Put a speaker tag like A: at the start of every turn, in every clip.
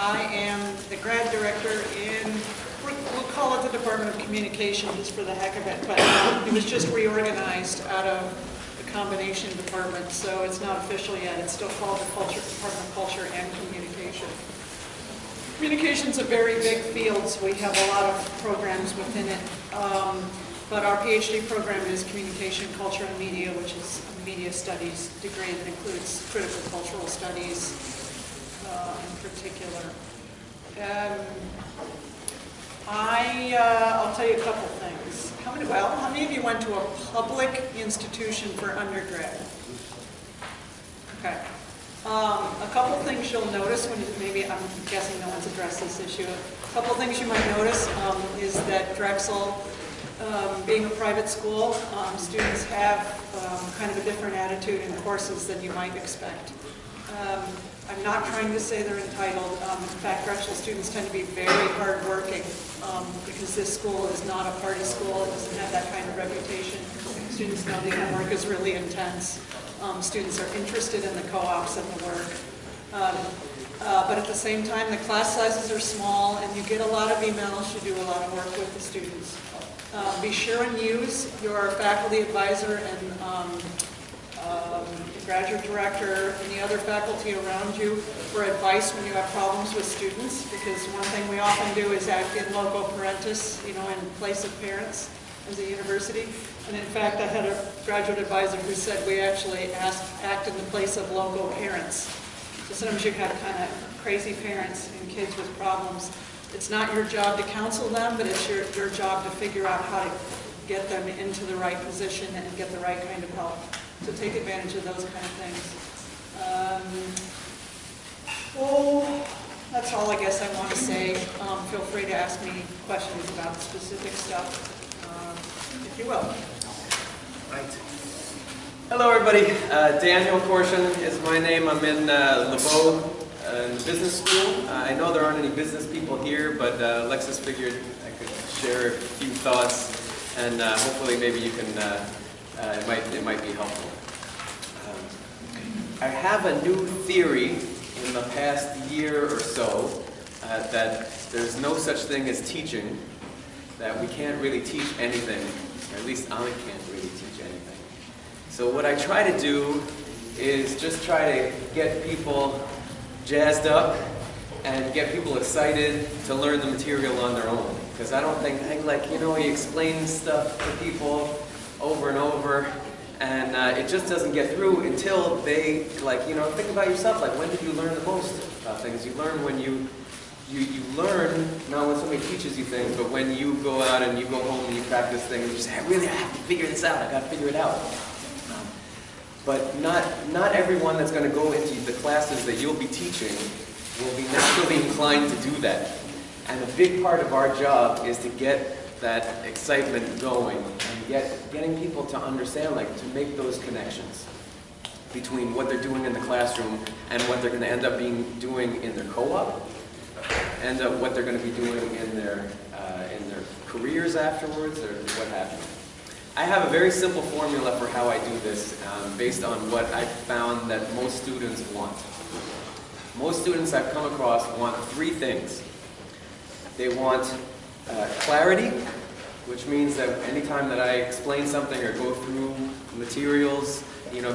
A: I am the grad director in, we'll call it the Department of Communication just for the heck of it, but it was just reorganized out of the combination department, so it's not official yet. It's still called the Department of Culture and Communication. Communication's a very big field, so we have a lot of programs within it. But our PhD program is Communication, Culture, and Media, which is a media studies degree that includes critical cultural studies in particular. I'll tell you a couple things. How many of you went to a public institution for undergrad? Okay. A couple things you'll notice when maybe I'm guessing no one's addressed this issue. A couple things you might notice is that Drexel, being a private school, students have kind of a different attitude in courses than you might expect. I'm not trying to say they're entitled. In fact, Drexel students tend to be very hardworking because this school is not a party school. It doesn't have that kind of reputation. Students know the homework is really intense. Students are interested in the co-ops and the work. But at the same time, the class sizes are small and you get a lot of emails. You do a lot of work with the students. Be sure and use your faculty advisor and graduate director and the other faculty around you for advice when you have problems with students, because one thing we often do is act in loco parentis, in place of parents as a university. And in fact, I had a graduate advisor who said we actually act in the place of loco parents. So sometimes you have kind of crazy parents and kids with problems. It's not your job to counsel them, but it's your job to figure out how to get them into the right position and get the right kind of help. So take advantage of those kind of things. That's all I guess I want to say. Feel free to ask me questions about specific stuff, if you will.
B: Right. Hello, everybody. Daniel Korschun is my name. I'm in LeBeau in the business school. I know there aren't any business people here, but Alexis figured I could share a few thoughts, and hopefully maybe you can, it might be helpful. I have a new theory in the past year or so that there's no such thing as teaching, that we can't really teach anything, or at least I can't really teach anything. So what I try to do is just try to get people jazzed up and get people excited to learn the material on their own. Because I don't think, you explain stuff to people over and over, and it just doesn't get through until they, think about yourself, when did you learn the most about things? You learn when you learn, not when somebody teaches you things, but when you go out and you go home and you practice things, and you say, I have to figure this out, I gotta figure it out. But not everyone that's going to go into the classes that you'll be teaching will be naturally inclined to do that. And a big part of our job is to get that excitement going and getting people to understand, to make those connections between what they're doing in the classroom and what they're going to end up doing in their co-op, and what they're going to be doing in their careers afterwards, or what have you. I have a very simple formula for how I do this based on what I've found that most students want. Most students I've come across want three things. They want clarity, which means that anytime that I explain something or go through materials,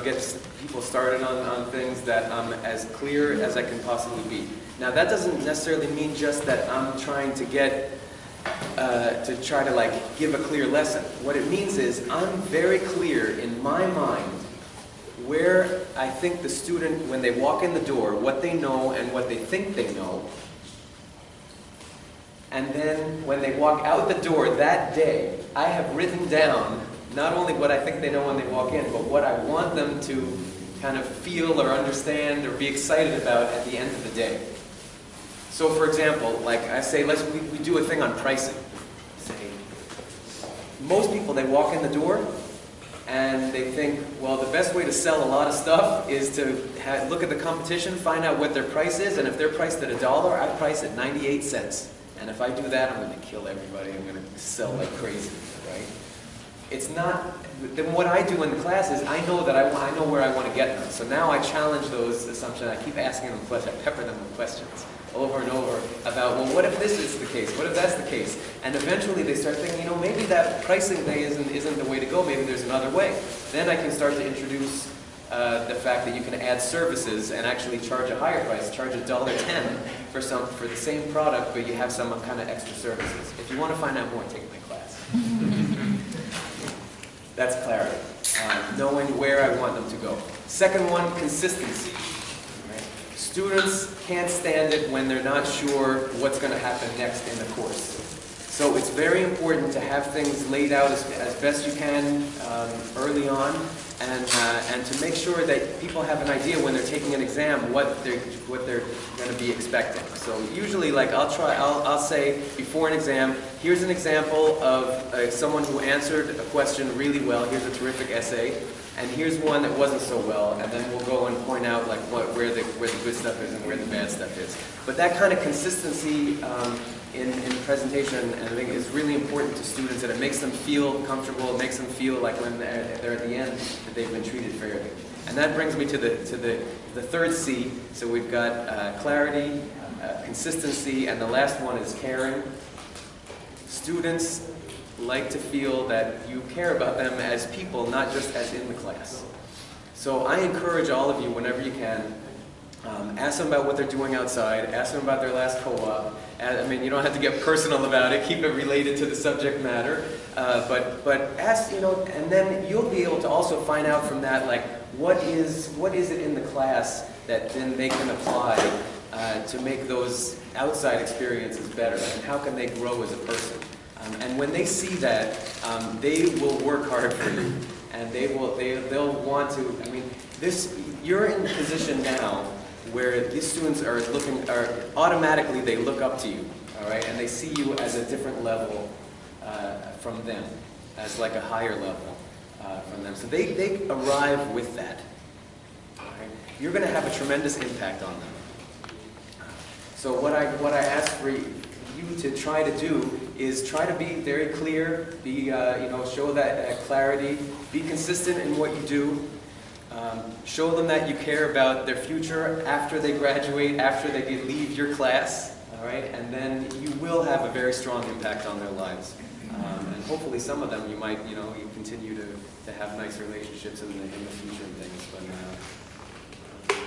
B: get people started on things, that I'm as clear as I can possibly be. Now that doesn't necessarily mean just that I'm trying to try to give a clear lesson. What it means is I'm very clear in my mind where I think the student, when they walk in the door, what they know and what they think they know. And then when they walk out the door that day, I have written down not only what I think they know when they walk in, but what I want them to kind of feel or understand or be excited about at the end of the day. So for example, I say, we do a thing on pricing. Say, most people, they walk in the door and they think, well, the best way to sell a lot of stuff is to look at the competition, find out what their price is, and if they're priced at $1, I price at 98 cents. And if I do that, I'm going to kill everybody. I'm going to sell like crazy, right? It's not, then what I do in the class is I know that I know where I want to get them. So now I challenge those assumptions. I keep asking them questions. I pepper them with questions. over and over about, well, what if this is the case? What if that's the case? And eventually they start thinking, you know, maybe that pricing thing isn't the way to go. Maybe there's another way. Then I can start to introduce the fact that you can add services and actually charge a higher price, charge $1.10 for the same product, but you have some kind of extra services. If you want to find out more, take my class. That's clarity. Knowing where I want them to go. Second one, consistency. Right? Students can't stand it when they're not sure what's going to happen next in the course. So it's very important to have things laid out as best you can early on, and to make sure that people have an idea when they're taking an exam what they're going to be expecting. So usually, like I'll say before an exam, here's an example of someone who answered a question really well. Here's a terrific essay, and here's one that wasn't so well, and then we'll go and point out like where the good stuff is and where the bad stuff is. But that kind of consistency in presentation, and I think is really important to students, and it makes them feel comfortable. It makes them feel like when they're at the end that they've been treated fairly. And that brings me to the third C. So we've got clarity, consistency, and the last one is caring. Students like to feel that you care about them as people, not just as in the class. So I encourage all of you, whenever you can, ask them about what they're doing outside, ask them about their last co-op. I mean, you don't have to get personal about it, keep it related to the subject matter, but ask, you know, and then you'll be able to also find out from that, like, what is it in the class that then they can apply to make those outside experiences better, and how can they grow as a person. And when they see that, they will work hard for you, and they'll want to, I mean, you're in a position now where these students are automatically they look up to you, all right, and they see you as a different level from them, as like a higher level from them. So they arrive with that. All right? You're going to have a tremendous impact on them. So what I ask for you to try to do is try to be very clear, show that clarity, be consistent in what you do. Show them that you care about their future after they graduate, after they leave your class, all right? And then you will have a very strong impact on their lives. And hopefully some of them you might, you continue to have nice relationships in the future and things. But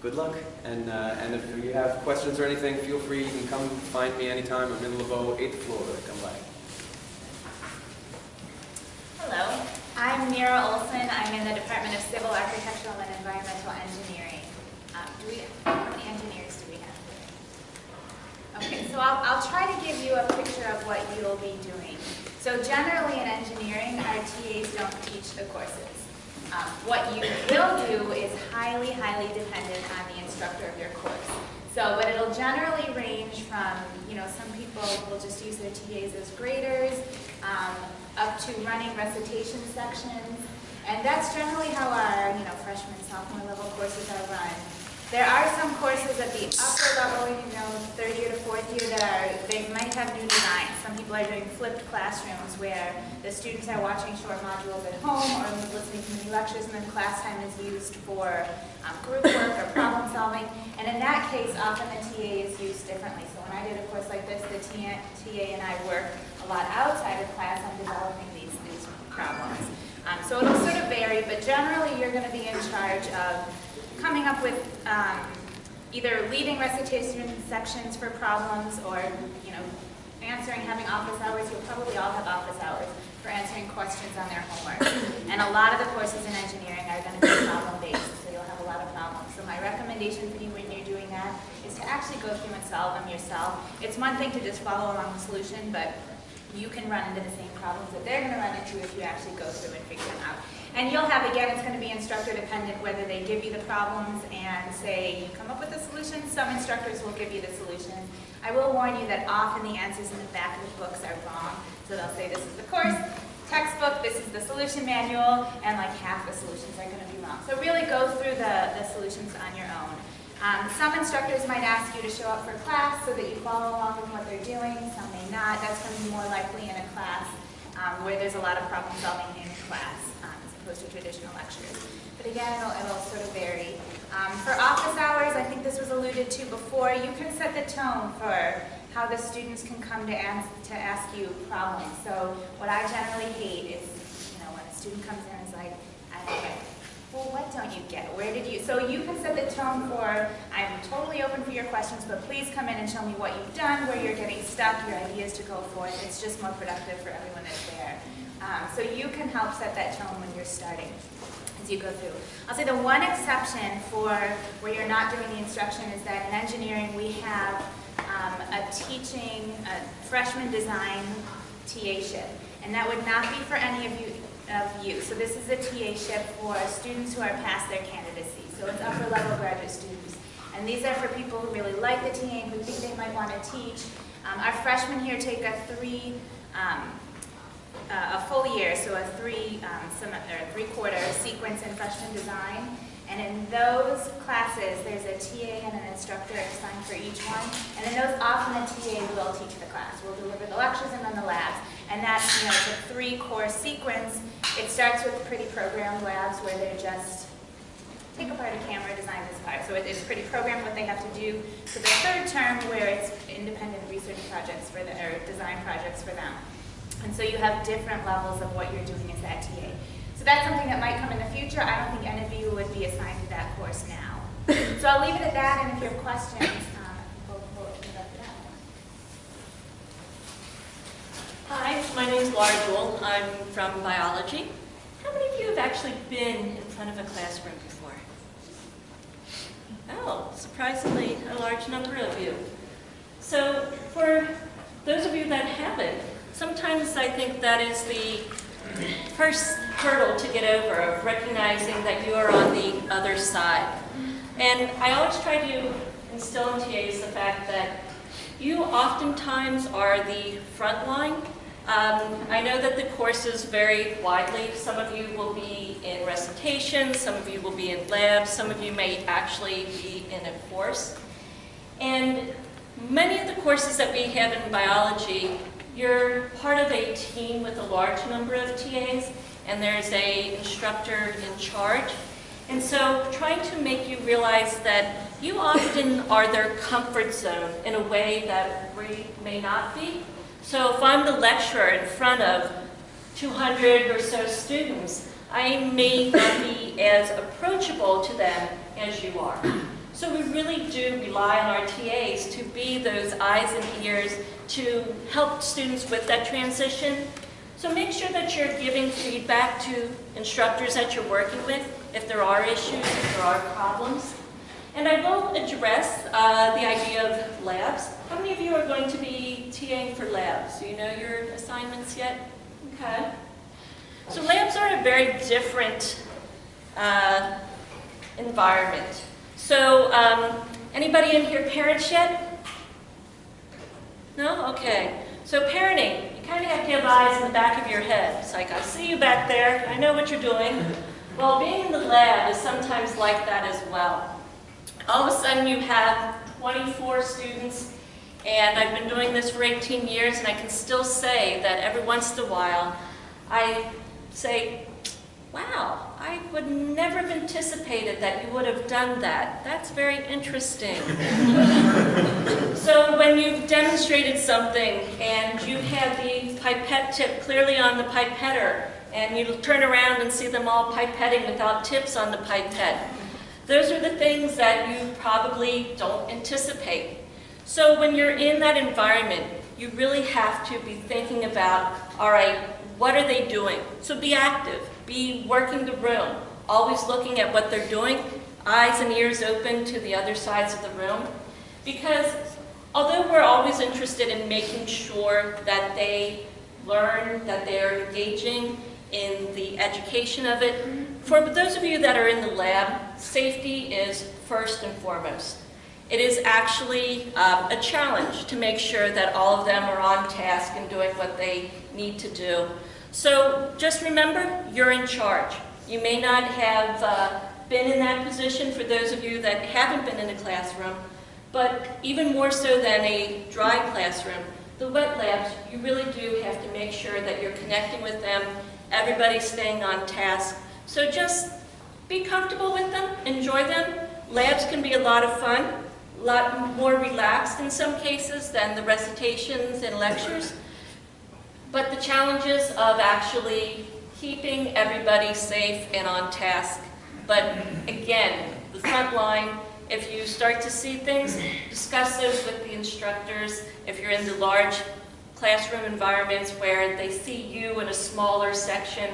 B: good luck. And if you have questions or anything, feel free. You can come find me anytime. I'm in Laveau, 8th floor. Come by.
C: Hello. I'm Mira Olson. I'm in the Department of Civil, Architectural, and Environmental Engineering. How many engineers do we have? Okay, so I'll try to give you a picture of what you'll be doing. So generally in engineering, our TAs don't teach the courses. What you will do is highly, highly dependent on the instructor of your course. But it'll generally range from, some people will just use their TAs as graders, up to running recitation sections. And that's generally how our, freshman, sophomore level courses are run. There are some courses at the upper level, third year to fourth year they might have new designs. Some people are doing flipped classrooms where the students are watching short modules at home or listening to mini lectures, and then class time is used for group work or problem solving. And in that case, often the TA is used differently. So when I did a course like this, the TA and I work a lot outside of class on developing these problems. So it'll sort of vary, but generally you're going to be in charge of coming up with either leading recitation sections for problems or, having office hours. You'll probably all have office hours for answering questions on their homework. And a lot of the courses in engineering are going to be problem-based, so you'll have a lot of problems. So my recommendation for you when you're doing that is to actually go through and solve them yourself. It's one thing to just follow along the solution, but you can run into the same problems that they're going to run into if you actually go through and figure them out. And you'll have, again, it's going to be instructor dependent whether they give you the problems and say, you come up with a solution. Some instructors will give you the solution. I will warn you that often the answers in the back of the books are wrong. So they'll say, this is the course textbook, this is the solution manual, and like half the solutions are going to be wrong. So really go through the solutions on your own. Some instructors might ask you to show up for class so that you follow along with what they're doing. Some may not. That's going to be more likely in a class where there's a lot of problem solving in class, as opposed to traditional lectures. But again, it'll sort of vary. For office hours, I think this was alluded to before, you can set the tone for how the students can come to ask you problems. So what I generally hate is, when a student comes in and is like, I don't get it. Well, what don't you get? Where did you? So you can set the tone for, I'm totally open for your questions, but please come in and show me what you've done, where you're getting stuck, your ideas to go forth. It's just more productive for everyone that's there. So you can help set that tone when you're starting as you go through. I'll say the one exception for where you're not doing the instruction is that in engineering we have a freshman design TA-ship, and that would not be for any of you. So this is a TA-ship for students who are past their candidacy. So it's upper level graduate students. And these are for people who really like the TA and who think they might want to teach. Our freshmen here take a full year, so a three-quarter sequence in freshman design. And in those classes, there's a TA and an instructor assigned for each one. And in those, often the TA will teach the class. We'll deliver the lectures and then the labs. And that's, it's a 3-course sequence. It starts with pretty programmed labs where they're just take apart a camera, design this part. So it's pretty programmed what they have to do. So the third term where it's independent research projects or design projects for them. And so you have different levels of what you're doing as that TA. So that's something that might come in the future. I don't think any of you would be assigned to that course now. So I'll leave it at that, and if you have questions, we'll open it up to that.
D: Hi, my name is Laura Duwel. I'm from biology. How many of you have actually been in front of a classroom before? Oh, surprisingly a large number of you. So for those of you that haven't, sometimes I think that is the first hurdle to get over, of recognizing that you are on the other side. And I always try to instill in TAs the fact that you oftentimes are the front line. I know that the courses vary widely. Some of you will be in recitation, some of you will be in labs, some of you may actually be in a course. And many of the courses that we have in biology, you're part of a team with a large number of TAs, and there's an instructor in charge. And so trying to make you realize that you often are their comfort zone in a way that we may not be. So if I'm the lecturer in front of 200 or so students, I may not be as approachable to them as you are. So we really do rely on our TAs to be those eyes and ears to help students with that transition. So make sure that you're giving feedback to instructors that you're working with if there are issues, if there are problems. And I will address the idea of labs. How many of you are going to be TAing for labs? Do you know your assignments yet? Okay. So labs are a very different environment. So anybody in here parents yet? No? Okay. So parenting, you kind of have to have eyes in the back of your head. It's like, I see you back there, I know what you're doing. Well, being in the lab is sometimes like that as well. All of a sudden you have 24 students, and I've been doing this for 18 years, and I can still say that every once in a while I say, wow, I would never have anticipated that you would have done that. That's very interesting. So when you've demonstrated something and you have the pipette tip clearly on the pipetter, and you turn around and see them all pipetting without tips on the pipette, those are the things that you probably don't anticipate. So when you're in that environment, you really have to be thinking about, all right, what are they doing? So be active, be working the room, always looking at what they're doing, eyes and ears open to the other sides of the room. Because although we're always interested in making sure that they learn, that they're engaging in the education of it, for those of you that are in the lab, safety is first and foremost. It is actually a challenge to make sure that all of them are on task and doing what they need to do. So just remember, you're in charge. You may not have been in that position for those of you that haven't been in a classroom, but even more so than a dry classroom, the wet labs, you really do have to make sure that you're connecting with them, everybody's staying on task, So just be comfortable with them, enjoy them. Labs can be a lot of fun, a lot more relaxed in some cases than the recitations and lectures. But the challenges of actually keeping everybody safe and on task. But again, the front line, if you start to see things, discuss those with the instructors. If you're in the large classroom environments where they see you in a smaller section,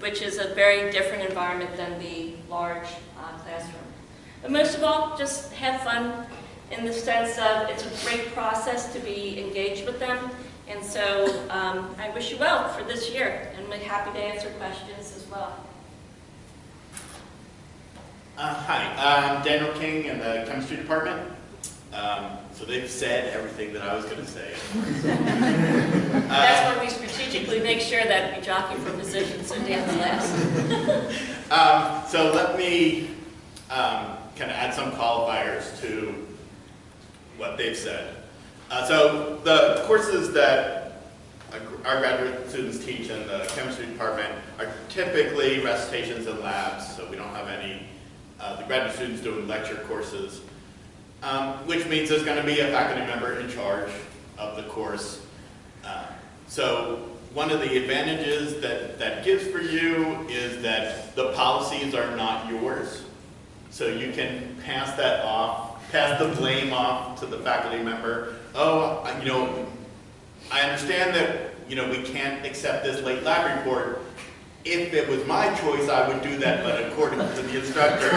D: which is a very different environment than the large classroom. But most of all, just have fun in the sense of it's a great process to be engaged with them. And so I wish you well for this year, and I'm happy to answer questions as well.
E: Hi, I'm Daniel King in the chemistry department. So they've said everything that I was going to say.
D: That's why we strategically make sure that we jockey for position so Dan's last.
E: So let me kind of add some qualifiers to what they've said. So the courses that our graduate students teach in the chemistry department are typically recitations and labs, so we don't have any the graduate students doing lecture courses, which means there's going to be a faculty member in charge of the course. So one of the advantages that gives for you is that the policies are not yours, so you can pass that off, pass the blame off to the faculty member. Oh, you know, I understand that, you know, we can't accept this late lab report. If it was my choice, I would do that, but according to the instructor.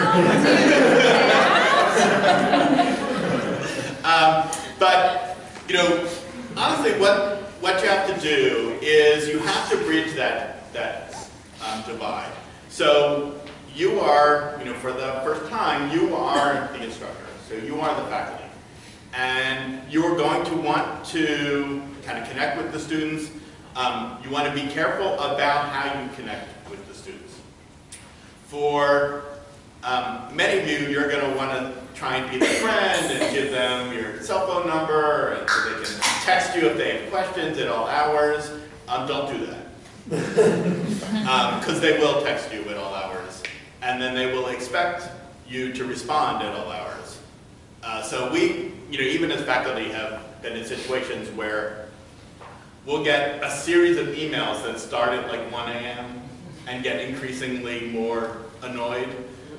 E: But, you know, honestly, what you have to do is you have to bridge that divide. So you are, you know, for the first time, you are the instructor. So you are the faculty. And you're going to want to kind of connect with the students. You want to be careful about how you connect with the students. For many of you, you're going to want to try and be their friend and give them your cell phone number and so they can text you if they have questions at all hours. Don't do that. Because they will text you at all hours. And then they will expect you to respond at all hours. So we, you know, even as faculty have been in situations where we'll get a series of emails that start at like 1 a.m. and get increasingly more annoyed.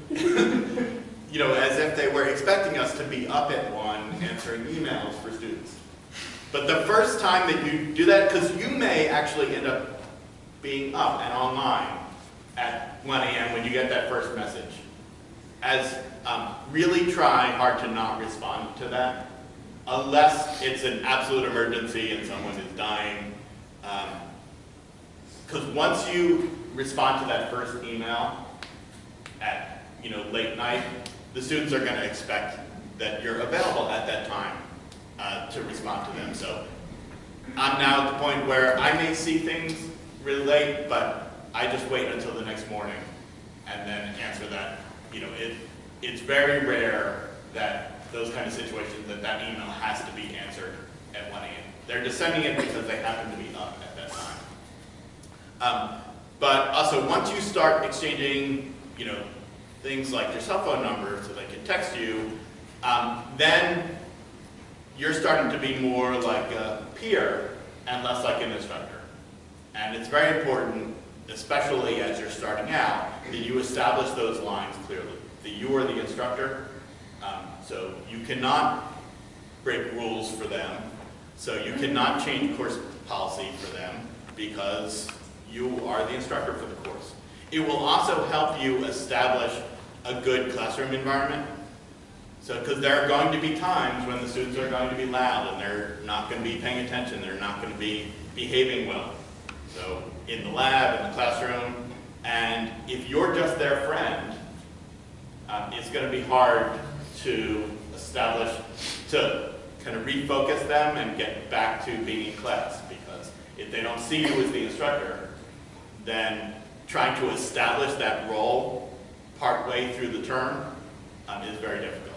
E: You know, as if they were expecting us to be up at 1 answering emails for students. But the first time that you do that, because you may actually end up being up and online at 1 a.m. when you get that first message, really try hard to not respond to that, unless it's an absolute emergency and someone is dying. Because once you respond to that first email at, you know, late night, the students are going to expect that you're available at that time to respond to them. So I'm now at the point where I may see things really late, but I just wait until the next morning and then answer that. You know, it's very rare that those kind of situations that email has to be answered at 1 a.m. They're just sending it because they happen to be up at that time. But also, once you start exchanging, you know, things like your cell phone number so they can text you, then you're starting to be more like a peer and less like an instructor. And it's very important, especially as you're starting out, that you establish those lines clearly. That you are the instructor, so you cannot break rules for them. So you cannot change course policy for them because you are the instructor for the course. It will also help you establish a good classroom environment. So, because there are going to be times when the students are going to be loud and they're not going to be paying attention, they're not going to be behaving well. So in the lab, in the classroom, and if you're just their friend, it's going to be hard to establish, to kind of refocus them and get back to being in class, because if they don't see you as the instructor, then trying to establish that role partway through the term is very difficult.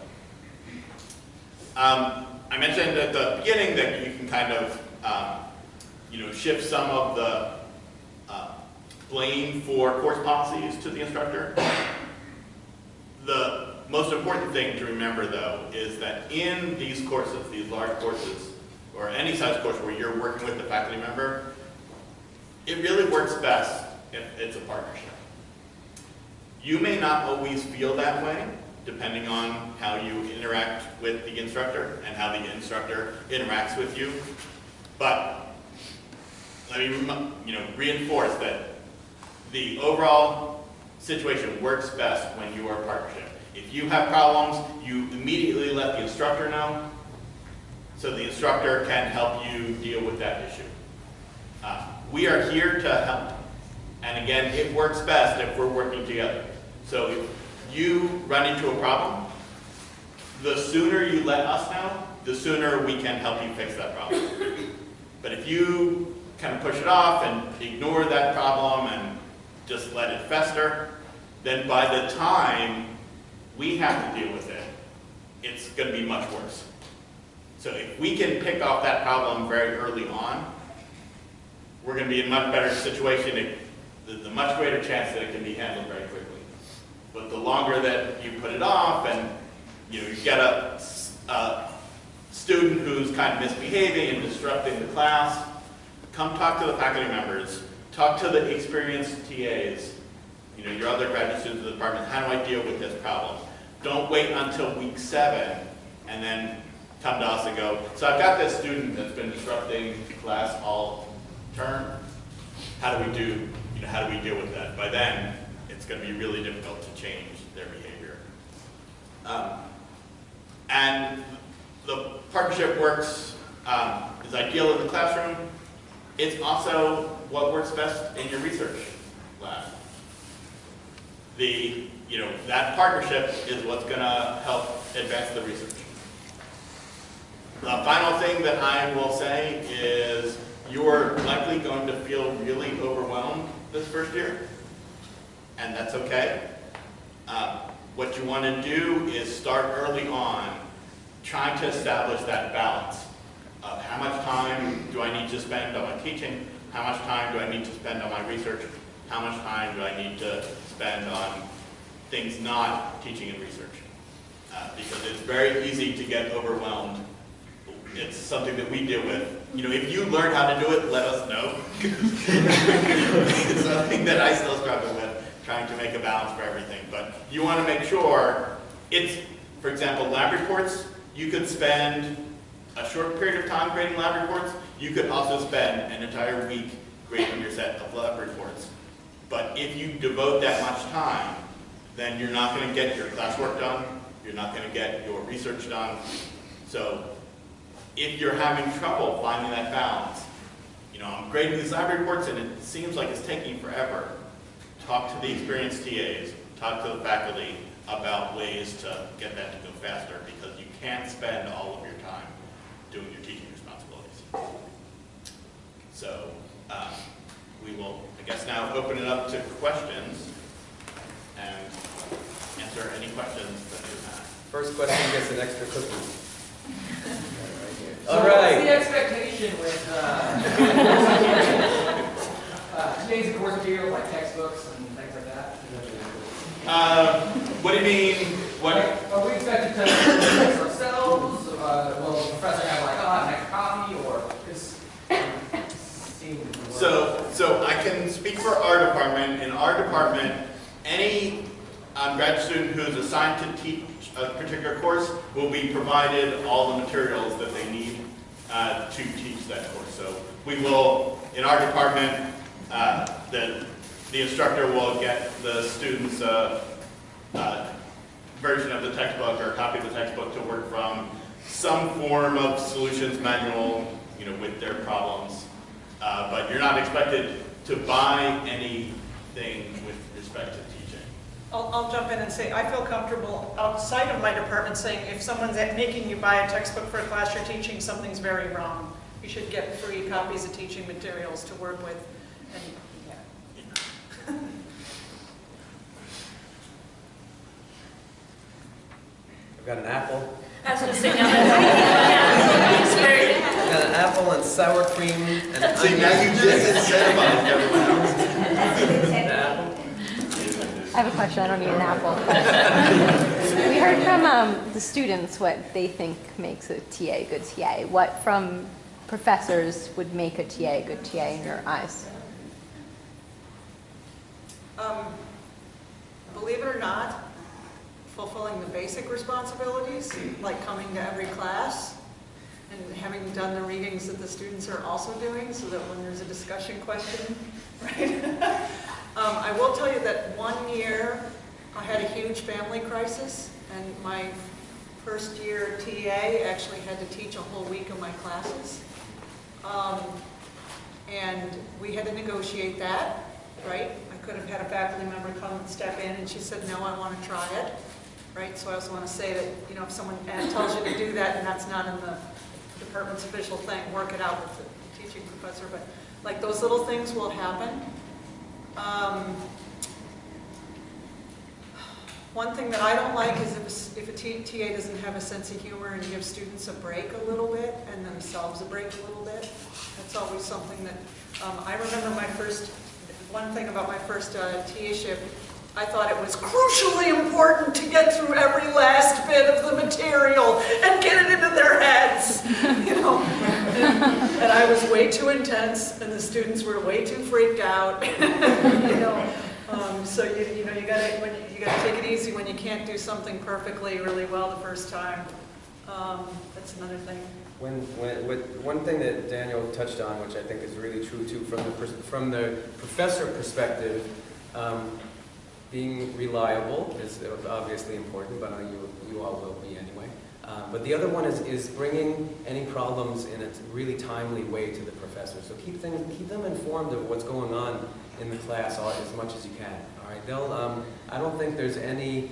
E: I mentioned at the beginning that you can kind of, you know, shift some of the blame for course policies to the instructor. The most important thing to remember, though, is that in these courses, these large courses, or any size course where you're working with a faculty member, it really works best if it's a partnership. You may not always feel that way, depending on how you interact with the instructor and how the instructor interacts with you. But let me reinforce that the overall situation works best when you are a partnership. If you have problems, you immediately let the instructor know, so the instructor can help you deal with that issue. We are here to help. And again, it works best if we're working together. So if you run into a problem, the sooner you let us know, the sooner we can help you fix that problem. But if you kind of push it off and ignore that problem and just let it fester, then by the time we have to deal with it, it's going to be much worse. So if we can pick off that problem very early on, we're going to be in a much better situation. There's a much greater chance that it can be handled very quickly. But the longer that you put it off, and you get a student who's kind of misbehaving and disrupting the class, come talk to the faculty members, talk to the experienced TAs, your other graduate students in the department. How do I deal with this problem? Don't wait until week 7 and then come to us and go, so I've got this student that's been disrupting class all term. How do we deal with that? By then, it's going to be really difficult to change their behavior. And the partnership works, is ideal in the classroom. It's also what works best in your research lab. That partnership is what's going to help advance the research. The final thing that I will say is you're likely going to feel really overwhelmed this first year, and that's okay. What you want to do is start early on trying to establish that balance of how much time do I need to spend on my teaching, how much time do I need to spend on my research, how much time do I need to spend on things not teaching and research. Because it's very easy to get overwhelmed. It's something that we deal with. If you learn how to do it, let us know. It's something that I still struggle with, trying to make a balance for everything. But you want to make sure for example, lab reports, you could spend a short period of time grading lab reports. You could also spend an entire week grading your set of lab reports. But if you devote that much time, then you're not going to get your classwork done. You're not going to get your research done. So if you're having trouble finding that balance, I'm grading these lab reports and it seems like it's taking forever. Talk to the experienced TAs, talk to the faculty about ways to get that to go faster, because you can't spend all of your time doing your teaching responsibilities. So we will, I guess, now open it up to questions and answer any questions that you have.
B: First question gets an extra cookie.
F: So
B: All right.
F: what's the expectation with things in course material, like textbooks and things like that?
E: What do you mean? What?
F: Are we expected to fix ourselves? Will the professor have like, I have an extra copy, or this seems to work?
E: So I can speak for our department. In our department, any grad student who is assigned to teach a particular course will be provided all the materials that they need to teach that course. So we will, in our department, the instructor will get the students version of the textbook or a copy of the textbook to work from, some form of solutions manual, with their problems. But you're not expected to buy anything with respect to teaching.
A: I'll jump in and say, I feel comfortable outside of my department saying if someone's making you buy a textbook for a class you're teaching, something's very wrong. You should get free copies of teaching materials to work with. And yeah.
B: I've got an apple.
D: I was going to say, yeah, it's very,
B: I've got an apple and sour cream and
E: See, now you
B: onions.
E: just incentivized everyone else.
G: I have a question. I don't need an apple. We heard from the students what they think makes a TA a good TA. What from professors would make a TA a good TA in your eyes?
A: Believe it or not, fulfilling the basic responsibilities, like coming to every class and having done the readings that the students are also doing, so that when there's a discussion question, right? I will tell you that one year I had a huge family crisis, and my first year TA actually had to teach a whole week of my classes. And we had to negotiate that, right? I could have had a faculty member come and step in, and she said, no, I want to try it, right? So I also want to say that, you know, if someone tells you to do that and that's not in the department's official thing, work it out with the teaching professor. But like those little things will happen. One thing that I don't like is if a TA doesn't have a sense of humor and gives students a break a little bit and themselves a break a little bit. That's always something that, I remember one thing about my first TA-ship, I thought it was crucially important to get through every last bit of the material and get it into their heads, you know. And I was way too intense, and the students were way too freaked out, you know. So you gotta take it easy when you can't do something perfectly really well the first time. That's another thing.
B: One thing that Daniel touched on, which I think is really true too, from the professor perspective, being reliable is obviously important, but you all will be anyway. But the other one is bringing any problems in a really timely way to the professor. So keep them informed of what's going on in the class as much as you can. All right, I don't think there's any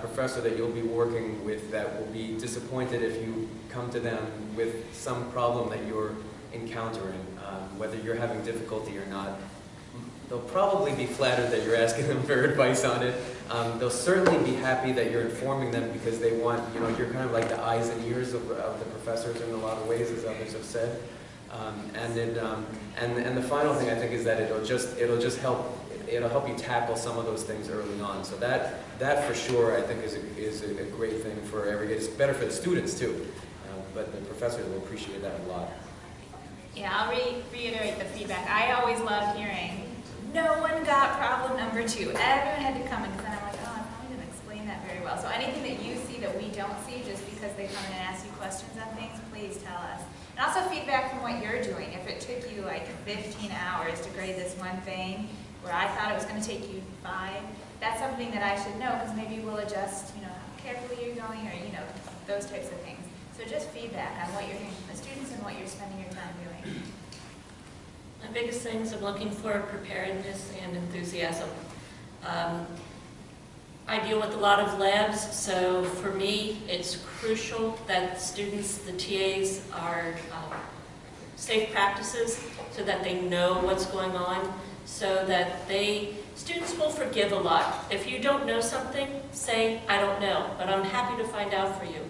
B: professor that you'll be working with that will be disappointed if you come to them with some problem that you're encountering, whether you're having difficulty or not. They'll probably be flattered that you're asking them for advice on it. They'll certainly be happy that you're informing them because they want, you know, you're kind of like the eyes and ears of the professors in a lot of ways, as others have said. And the final thing I think is that it'll just help you tackle some of those things early on. So that for sure I think is a great thing for everybody. It's better for the students too, but the professors will appreciate that a lot.
C: Yeah, I'll reiterate the feedback. I always love hearing, no one got problem number 2. Everyone had to come in, because then I'm like, oh, I probably didn't explain that very well. So anything that you see that we don't see, just because they come in and ask you questions on things, please tell us. And also feedback from what you're doing. If it took you like 15 hours to grade this one thing, where I thought it was going to take you 5, that's something that I should know, because maybe we'll adjust, you know, how carefully you're going, or, you know, those types of things. So just feedback on what you're doing for the students and what you're spending your time doing.
D: My biggest things I'm looking for are preparedness and enthusiasm. I deal with a lot of labs, so for me it's crucial that students, the TAs, are safe practices so that they know what's going on, so that students will forgive a lot. If you don't know something, say, I don't know, but I'm happy to find out for you.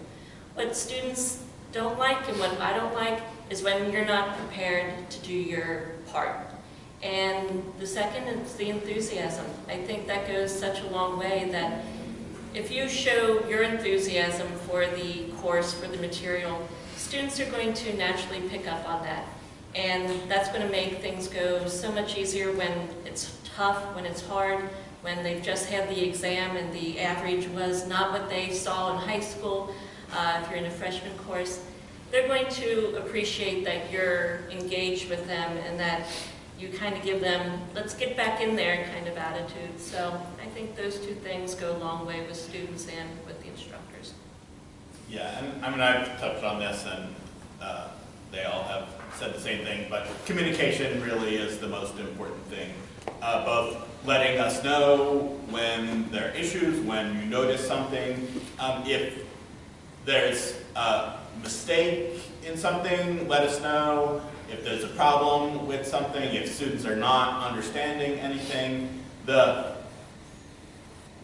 D: What students don't like and what I don't like is when you're not prepared to do your part. And the second is the enthusiasm. I think that goes such a long way that if you show your enthusiasm for the course, for the material, students are going to naturally pick up on that. And that's going to make things go so much easier when it's tough, when it's hard, when they've just had the exam and the average was not what they saw in high school. If you're in a freshman course, they're going to appreciate that you're engaged with them and that you kind of give them, let's get back in there kind of attitude. So I think those two things go a long way with students and with the instructors.
E: Yeah, and I mean, I've touched on this and they all have said the same thing, but communication really is the most important thing. Both letting us know when there are issues, when you notice something, if there's a mistake in something, let us know. If there's a problem with something, if students are not understanding anything,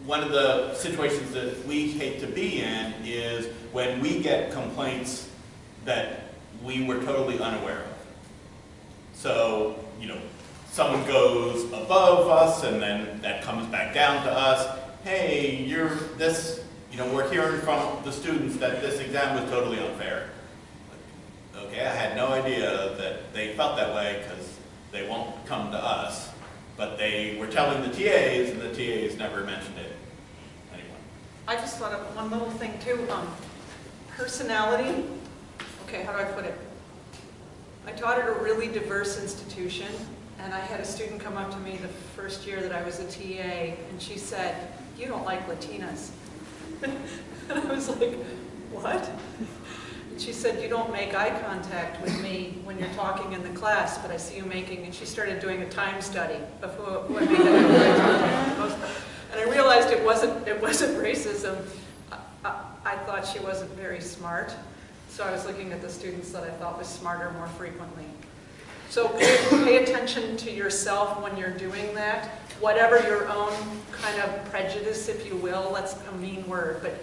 E: one of the situations that we hate to be in is when we get complaints that we were totally unaware of. So, you know, someone goes above us and then that comes back down to us. Hey, we're hearing from the students that this exam was totally unfair. Okay, I had no idea that they felt that way because they won't come to us. But they were telling the TAs, and the TAs never mentioned it. Anyway.
A: I just thought of one little thing too. Personality. Okay, how do I put it? I taught at a really diverse institution, and I had a student come up to me the first year that I was a TA, and she said, "You don't like Latinas." And I was like, "What?" And she said, "You don't make eye contact with me when you're talking in the class, but I see you making," and she started doing a time study of who I made eye contact with. And I realized it wasn't racism. I thought she wasn't very smart, so I was looking at the students that I thought was smarter more frequently. So pay attention to yourself when you're doing that. Whatever your own kind of prejudice, if you will, that's a mean word, but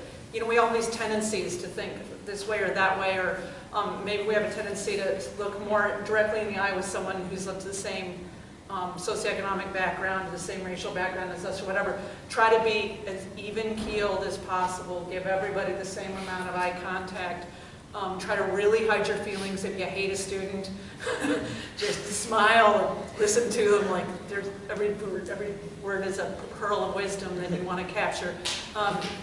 A: we all have these tendencies to think this way or that way, or maybe we have a tendency to look more directly in the eye with someone who's of the same socioeconomic background, the same racial background as us, or whatever. Try to be as even-keeled as possible. Give everybody the same amount of eye contact. Try to really hide your feelings if you hate a student. Just smile and listen to them like every word is a pearl of wisdom that you want to capture.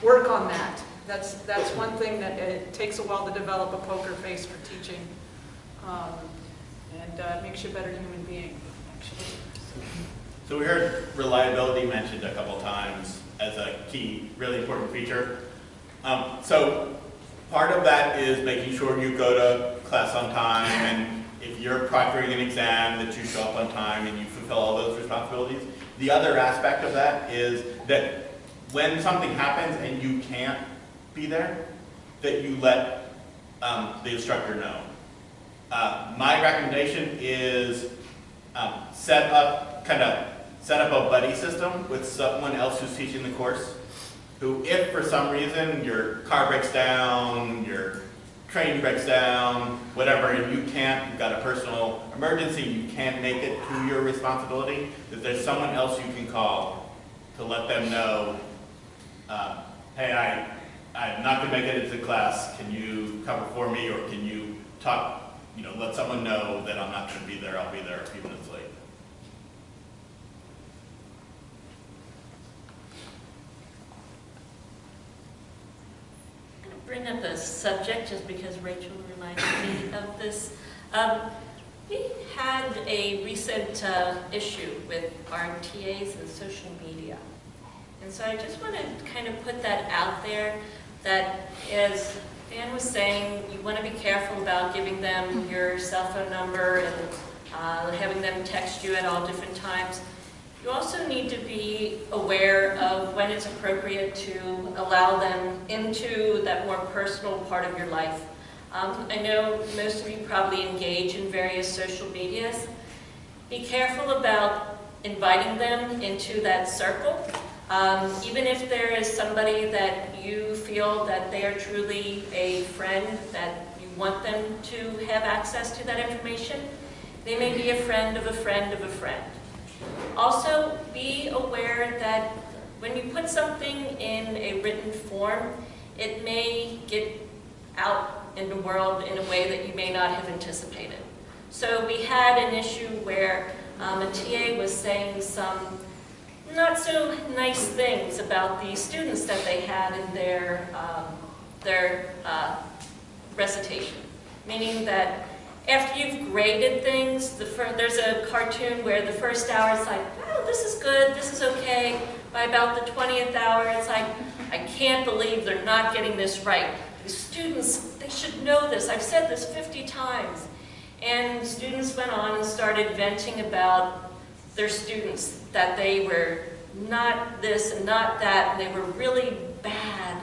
A: Work on that. That's one thing that it takes a while to develop a poker face for teaching, and makes you a better human being, actually.
E: So we heard reliability mentioned a couple times as a key, really important feature. So part of that is making sure you go to class on time, and if you're proctoring an exam, that you show up on time and you fulfill all those responsibilities. The other aspect of that is that when something happens and you can't be there, that you let the instructor know. My recommendation is set up a buddy system with someone else who's teaching the course, who, if for some reason your car breaks down, your train breaks down, whatever, and you've got a personal emergency, you can't make it to your responsibility, that there's someone else you can call to let them know, hey, I'm not going to make it into class, can you cover for me, or can you talk, let someone know that I'm not going to be there, I'll be there a few minutes late.
D: Bring up a subject just because Rachel reminded me of this. We had a recent issue with our TAs and social media. And so I just want to kind of put that out there, that as Dan was saying, you want to be careful about giving them your cell phone number and having them text you at all different times. You also need to be aware of when it's appropriate to allow them into that more personal part of your life. I know most of you probably engage in various social medias. Be careful about inviting them into that circle. Even if there is somebody that you feel that they are truly a friend, that you want them to have access to that information, they may be a friend of a friend of a friend. Also, be aware that when you put something in a written form, it may get out in the world in a way that you may not have anticipated. So we had an issue where a TA was saying some not so nice things about the students that they had in their recitation, meaning that after you've graded things, there's a cartoon where the first hour is like, oh, this is good, this is okay. By about the 20th hour, it's like, I can't believe they're not getting this right. The students, they should know this. I've said this 50 times. And students went on and started venting about their students, that they were not this and not that, and they were really bad.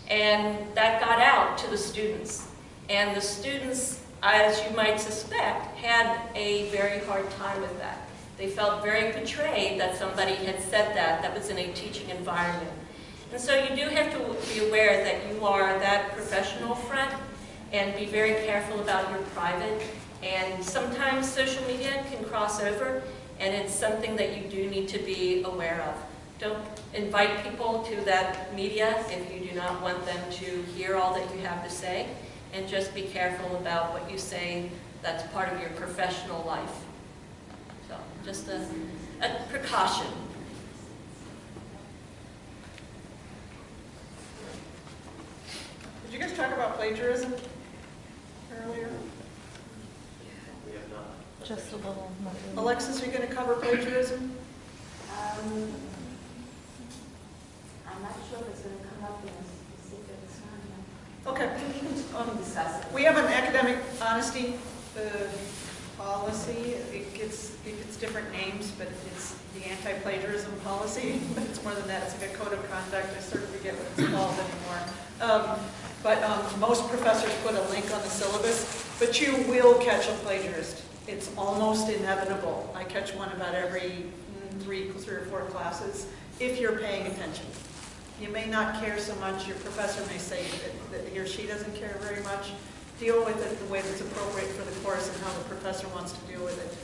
D: And that got out to the students. And the students, as you might suspect, had a very hard time with that. They felt very betrayed that somebody had said that was in a teaching environment. And so you do have to be aware that you are that professional friend, and be very careful about your private. And sometimes social media can cross over, and it's something that you do need to be aware of. Don't invite people to that media if you do not want them to hear all that you have to say, and just be careful about what you say that's part of your professional life. So, just a precaution.
A: Did you guys talk about plagiarism earlier?
B: We have not.
G: Just a little.
A: Alexis, are you going to cover plagiarism?
H: I'm not sure if it's going to come up in a specific time.
A: Okay.
H: We can discuss it.
A: We have an academic honesty policy. It gets different names, but it's the anti-plagiarism policy. But it's more than that. It's like a code of conduct. I sort of forget what it's called anymore. But most professors put a link on the syllabus. But you will catch a plagiarist. It's almost inevitable. I catch one about every three or four classes if you're paying attention. You may not care so much. Your professor may say that he or she doesn't care very much. Deal with it the way that's appropriate for the course and how the professor wants to deal with it.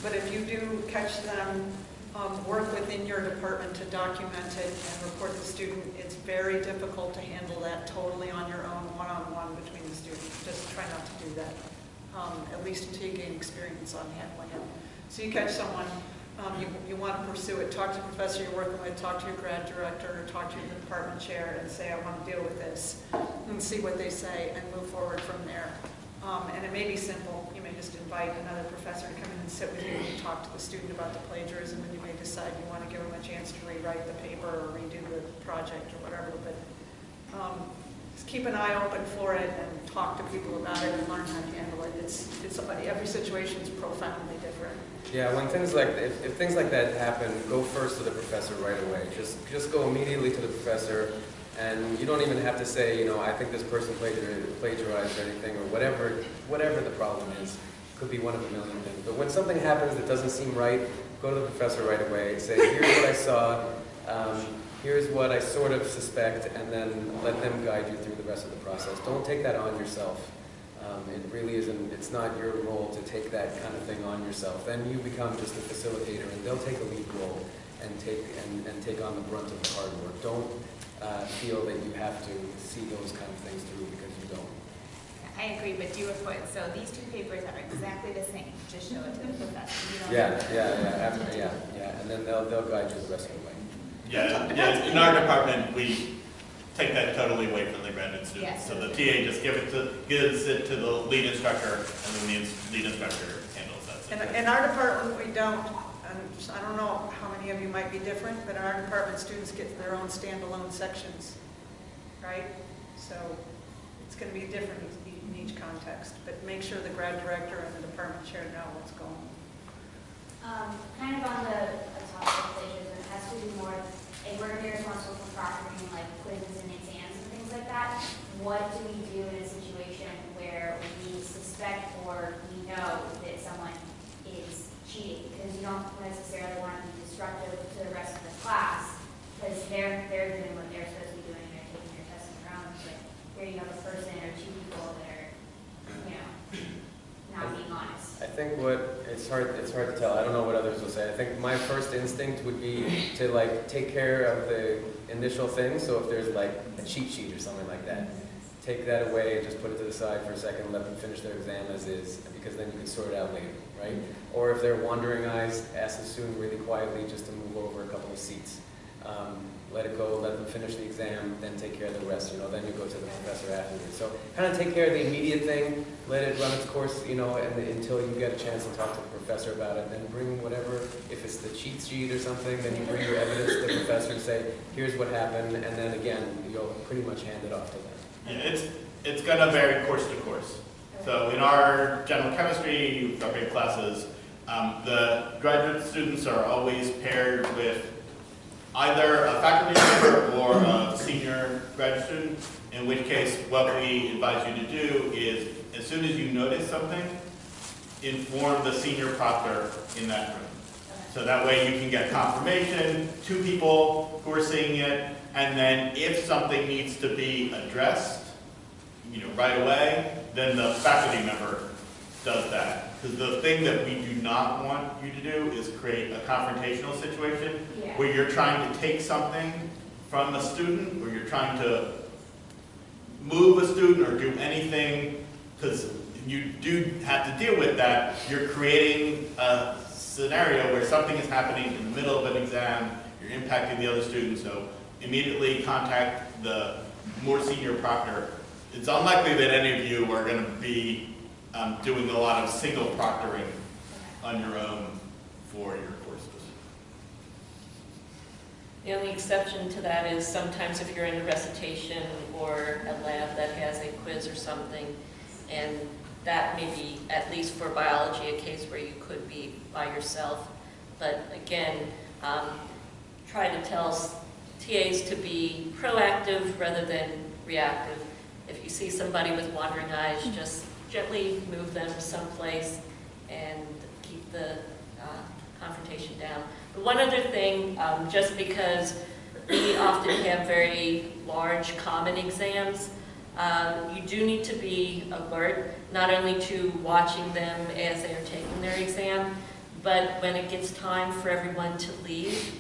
A: But if you do catch them, work within your department to document it and report the student, it's very difficult to handle that totally on your own, one-on-one between the students. Just try not to do that, at least until you gain experience on handling it. So you catch someone, you want to pursue it, talk to the professor you're working with, talk to your grad director, or talk to your department chair and say, I want to deal with this, and see what they say and move forward from there. And it may be simple. You may just invite another professor to come in and sit with you and talk to the student about the plagiarism, and you may decide you want to give them a chance to rewrite the paper or redo the project or whatever. But just keep an eye open for it and talk to people about it and learn how to handle it. Every situation is profoundly different.
B: Yeah, when things like if things like that happen, go first to the professor right away. Just go immediately to the professor, and you don't even have to say, I think this person plagiarized or anything, or whatever the problem is. Could be one of a million things. But when something happens that doesn't seem right, go to the professor right away. Say, here's what I saw. Here's what I sort of suspect, and then let them guide you through the rest of the process. Don't take that on yourself. It really isn't, it's not your role to take that kind of thing on yourself. Then you become just a facilitator, and they'll take a lead role and take on the brunt of the hard work. Don't feel that you have to see those kind of things through, because you don't.
C: I agree, but do report. So these two papers are exactly the same. Just show it to the professor. You don't
B: Yeah, and then they'll guide you the rest of the way.
E: Yeah, in our department, we take that totally away from the graduate students.
C: Yes.
E: So the TA just gives it to the lead instructor, and then the lead instructor handles that situation.
A: In our department, we don't. I don't know how many of you might be different, but in our department, students get their own standalone sections, right? So it's going to be different in each context, but make sure the grad director and the department chair know what's going on.
H: Kind of on the topic of plagiarism, it has to do more, and we're going to be responsible for proctoring like quizzes and exams and things like that. What do we do in a situation where we suspect or we know that someone is cheating? Because you don't necessarily want to be disruptive to the rest of the class, because they're doing what they're supposed to be doing, they're taking their tests and rounds, but here you have a person or two people that are, not being honest.
B: I think it's hard to tell. I don't know what others will say. I think my first instinct would be to take care of the initial thing. So if there's like a cheat sheet or something like that, take that away, just put it to the side for a second, let them finish their exam as is, because then you can sort it out later, right? Or if they're wandering eyes, ask the student really quietly just to move over a couple of seats. Let it go, let them finish the exam, then take care of the rest, then you go to the professor afterwards. So kind of take care of the immediate thing, let it run its course, and until you get a chance to talk to the professor about it, then bring whatever, if it's the cheat sheet or something, then you bring your evidence to the professor and say, here's what happened, and then again, you'll pretty much hand it off to them.
E: Yeah, it's going to vary course to course. So in our general chemistry preparatory classes, the graduate students are always paired with either a faculty member or a senior graduate student, in which case what we advise you to do is, as soon as you notice something, inform the senior proctor in that room. So that way you can get confirmation, two people who are seeing it, and then if something needs to be addressed, right away, then the faculty member does that. Because the thing that we do not want you to do is create a confrontational situation
H: Yeah.
E: where you're trying to take something from a student, or you're trying to move a student or do anything, because you do have to deal with that. You're creating a scenario where something is happening in the middle of an exam, you're impacting the other students, so immediately contact the more senior proctor. It's unlikely that any of you are going to be doing a lot of single proctoring on your own for your courses.
D: The only exception to that is sometimes if you're in a recitation or a lab that has a quiz or something, and that may be, at least for biology, a case where you could be by yourself. But again, try to tell TAs to be proactive rather than reactive. If you see somebody with wandering eyes, just gently move them someplace and keep the confrontation down. But one other thing, just because we often have very large common exams, you do need to be alert, not only to watching them as they are taking their exam, but when it gets time for everyone to leave,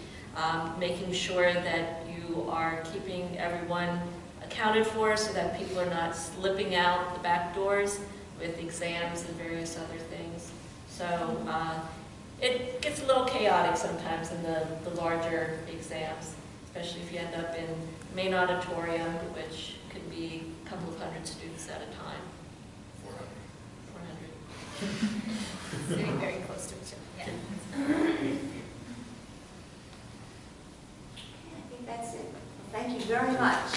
D: making sure that you are keeping everyone accounted for so that people are not slipping out the back doors with exams and various other things. So it gets a little chaotic sometimes in the larger exams, especially if you end up in main auditorium, which could be a couple of hundred students at a time. 400.
C: Sitting very close to each other. Yeah.
I: I think that's it. Thank you very much.